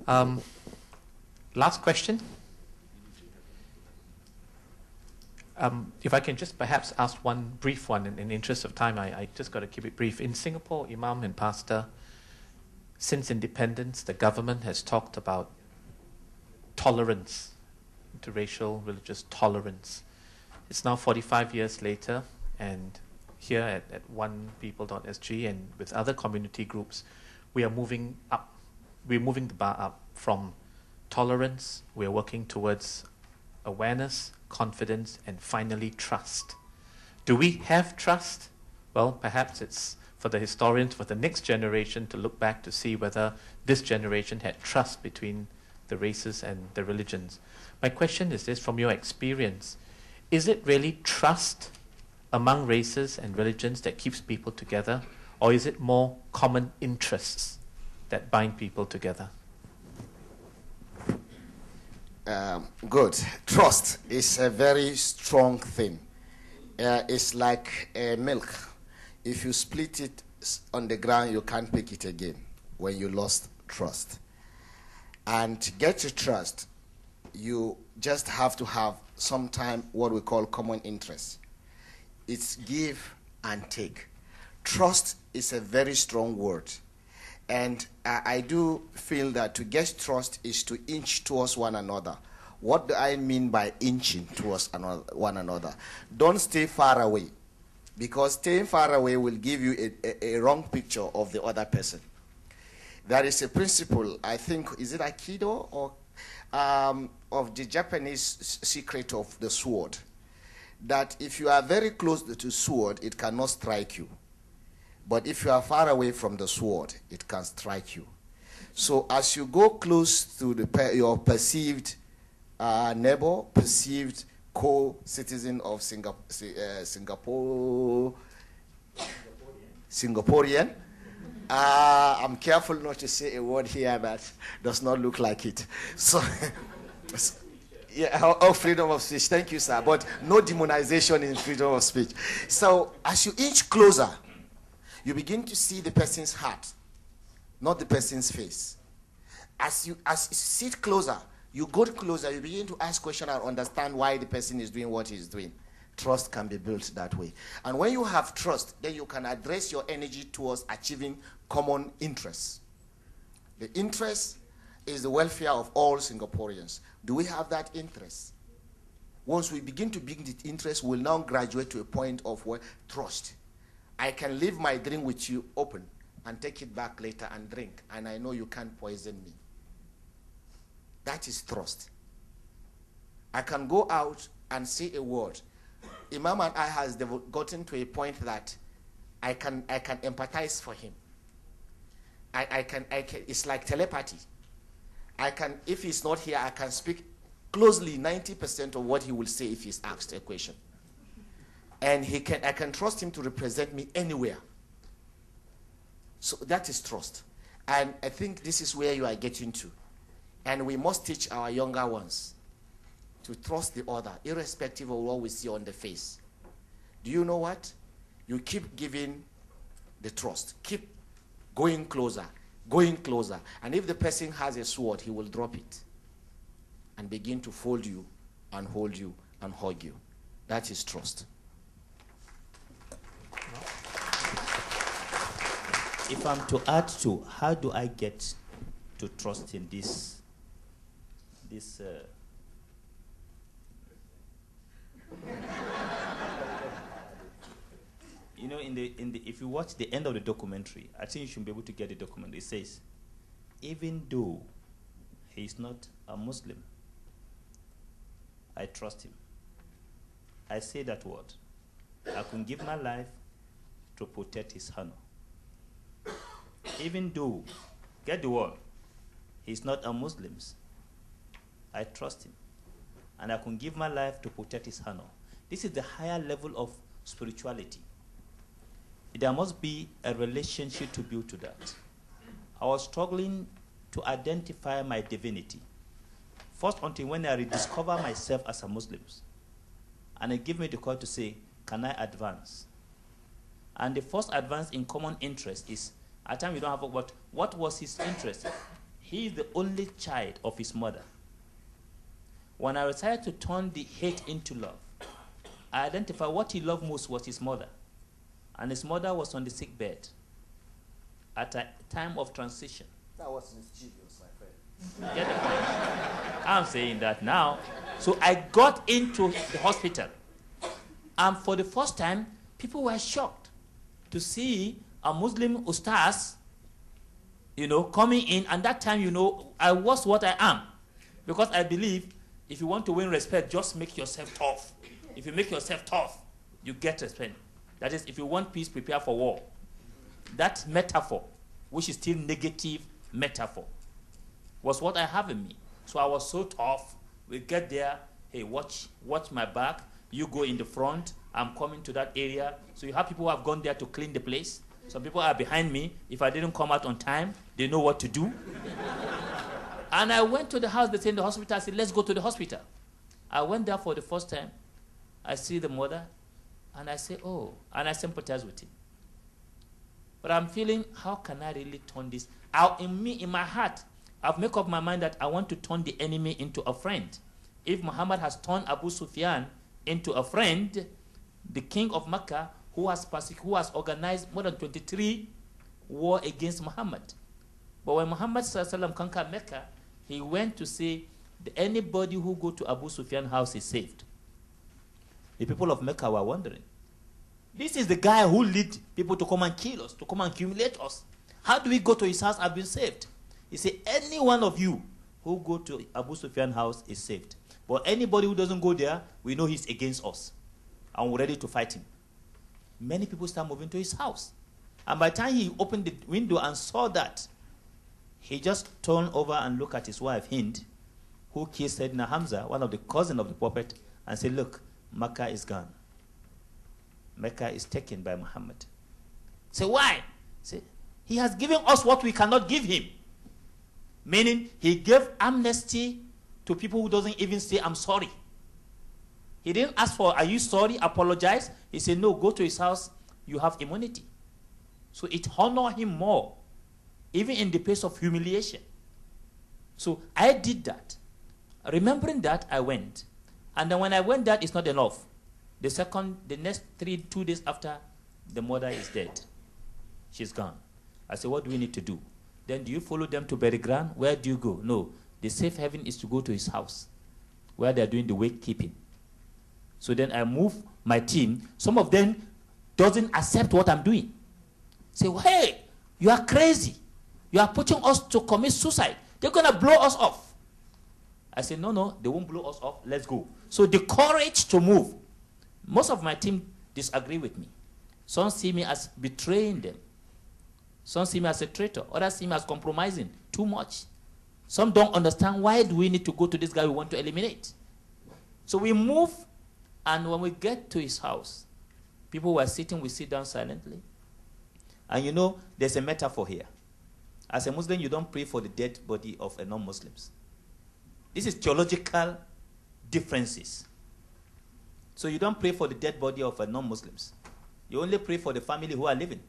Last question. If I can just perhaps ask one brief one, in the interest of time, I just got to keep it brief. In Singapore, Imam and Pastor, since independence, the government has talked about tolerance, interracial, religious tolerance. It's now 45 years later, and here at OnePeople.sg and with other community groups, we are moving up. We're moving the bar up from tolerance. We're working towards awareness, confidence, and finally trust. Do we have trust? Well, perhaps it's for the historians, for the next generation to look back to see whether this generation had trust between the races and the religions. My question is this, from your experience, is it really trust among races and religions that keeps people together, or is it more common interests that bind people together? Good. Trust is a very strong thing. It's like milk. If you split it on the ground, you can't pick it again when you lost trust. And to get to trust, you just have to have sometime what we call common interest. It's give and take. Trust is a very strong word. And I do feel that to get trust is to inch towards one another. What do I mean by inching towards one another? Don't stay far away, because staying far away will give you a wrong picture of the other person. There is a principle, I think, is it Aikido or of the Japanese secret of the sword, that if you are very close to the sword, it cannot strike you. But if you are far away from the sword, it can strike you. So as you go close to your perceived neighbor, perceived co-citizen of Singaporean, I'm careful not to say a word here that does not look like it. So, yeah, freedom of speech. Thank you, sir. But no demonization in freedom of speech. So as you inch closer, you begin to see the person's heart, not the person's face. As you sit closer, you go closer, you begin to ask questions and understand why the person is doing what he's doing. Trust can be built that way. And when you have trust, then you can address your energy towards achieving common interests. The interest is the welfare of all Singaporeans. Do we have that interest? Once we begin to build the interest, we'll now graduate to a point of trust. I can leave my drink with you open and take it back later and drink, and I know you can't poison me. That is trust. I can go out and say a word. Imam and I has gotten to a point that I can empathize for him. I can. It's like telepathy. If he's not here, I can speak closely 90% of what he will say if he's asked a question. And I can trust him to represent me anywhere. So that is trust. And I think this is where you are getting to. And we must teach our younger ones to trust the other, irrespective of what we see on the face. Do you know what? You keep giving the trust. Keep going closer, going closer. And if the person has a sword, he will drop it and begin to fold you and hold you and hug you. That is trust. If I'm to add to, how do I get to trust in this you know, if you watch the end of the documentary, I think you should be able to get the documentary. It says, even though he is not a Muslim, I trust him. I say that word. I can give my life to protect his honor. Even though, get the word, he's not a Muslim, I trust him. And I can give my life to protect his honor. This is the higher level of spirituality. There must be a relationship to build to that. I was struggling to identify my divinity. First, until when I rediscover myself as a Muslim. And it gave me the call to say, can I advance? And the first advance in common interest is, at times we don't have, but what was his interest? He is the only child of his mother. When I decided to turn the hate into love, I identified what he loved most was his mother. And his mother was on the sick bed at a time of transition. That was mischievous, my friend. Get the point? I'm saying that now. So I got into the hospital. And for the first time, people were shocked to see a Muslim ustaz, coming in. And that time, I was what I am. Because I believe if you want to win respect, just make yourself tough. If you make yourself tough, you get respect. That is, if you want peace, prepare for war. That metaphor, which is still negative metaphor, was what I have in me. So I was so tough. We get there. Hey, watch my back. You go in the front. I'm coming to that area. So you have people who have gone there to clean the place. Some people are behind me. If I didn't come out on time, they know what to do. And I went to the house. They said in the hospital. I said, let's go to the hospital. I went there for the first time. I see the mother. And I say, oh. And I sympathize with him. But I'm feeling, how can I really turn this? In my heart, I've made up my mind that I want to turn the enemy into a friend. If Muhammad has turned Abu Sufyan into a friend, the king of Mecca, who has organized more than 23 war against Muhammad. But when Muhammad conquered Mecca, he went to say, anybody who go to Abu Sufyan's house is saved. The people of Mecca were wondering, this is the guy who lead people to come and kill us, to come and humiliate us. How do we go to his house and be saved? He said, any one of you who go to Abu Sufyan's house is saved. But anybody who doesn't go there, we know he's against us. And we're ready to fight him. Many people start moving to his house. And by the time he opened the window and saw that, he just turned over and looked at his wife, Hind, who kissed Sayyidina Hamza, one of the cousins of the Prophet, and said, look, Mecca is gone. Mecca is taken by Muhammad. Say, why? Say, he has given us what we cannot give him. Meaning, he gave amnesty to people who doesn't even say, I'm sorry. He didn't ask for, are you sorry? Apologize. He said, no, go to his house. You have immunity. So it honored him more, even in the face of humiliation. So I did that. Remembering that, I went. And then when I went, that is not enough. The next 2 days after, the mother is dead. She's gone. I said, what do we need to do? Then do you follow them to bury ground? Where do you go? No. The safe haven is to go to his house, where they're doing the wake keeping. So then I move my team. Some of them doesn't accept what I'm doing. Say, hey, you are crazy. You are pushing us to commit suicide. They're going to blow us off. I said, no, they won't blow us off. Let's go. So the courage to move. Most of my team disagree with me. Some see me as betraying them. Some see me as a traitor. Others see me as compromising too much. Some don't understand, why do we need to go to this guy we want to eliminate? So we move, and when we get to his house, people were sitting, we sit down silently. And there's a metaphor here. As a Muslim, you don't pray for the dead body of a non-Muslims. This is theological differences. So you don't pray for the dead body of a non-Muslims. You only pray for the family who are living.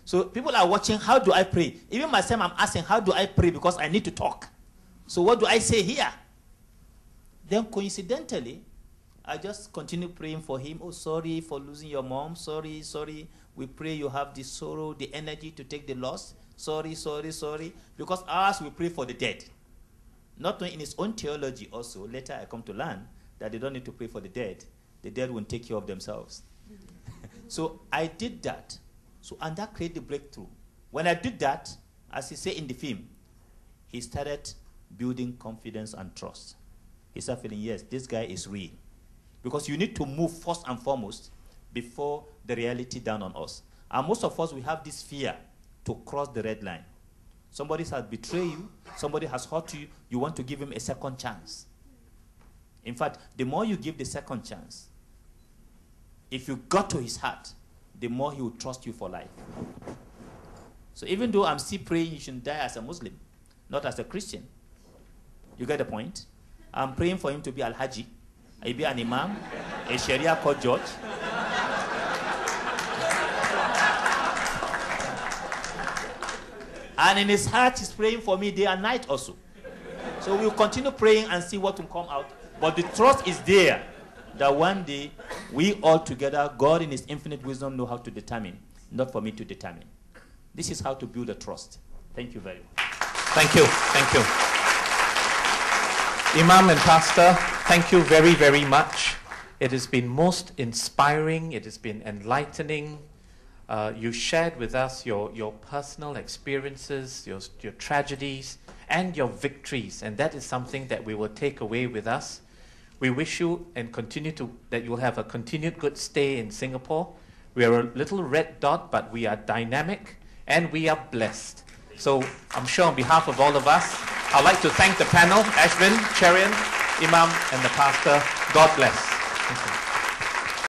So people are watching, how do I pray? Even myself, I'm asking, how do I pray? Because I need to talk. So what do I say here? Then coincidentally, I just continue praying for him. Oh, sorry for losing your mom. Sorry. We pray you have the sorrow, the energy to take the loss. Sorry. Because ours, we pray for the dead. Not knowing in his own theology also, later I come to learn that they don't need to pray for the dead. The dead will take care of themselves. So I did that. And that created the breakthrough. When I did that, as he said in the film, he started building confidence and trust. He started feeling, yes, this guy is real. Because you need to move first and foremost before the reality down on us. And most of us, we have this fear to cross the red line. Somebody has betrayed you. Somebody has hurt you. You want to give him a second chance. In fact, the more you give the second chance, if you got to his heart, the more he will trust you for life. So even though I'm still praying you shouldn't die as a Muslim, not as a Christian, you get the point? I'm praying for him to be Al-Haji, he'll be an Imam, a Sharia court judge. And in his heart, he's praying for me day and night also. So we'll continue praying and see what will come out. But the trust is there that one day we all together, God in his infinite wisdom, know how to determine, not for me to determine. This is how to build a trust. Thank you very much. Thank you. Thank you. Imam and Pastor, thank you very, very much. It has been most inspiring. It has been enlightening. You shared with us your personal experiences, your tragedies, and your victories. And that is something that we will take away with us. We wish you and that you'll have a continued good stay in Singapore. We are a little red dot, but we are dynamic and we are blessed. So I'm sure on behalf of all of us, I'd like to thank the panel, Ashwin, Cherian, Imam, and the Pastor. God bless. Thank you.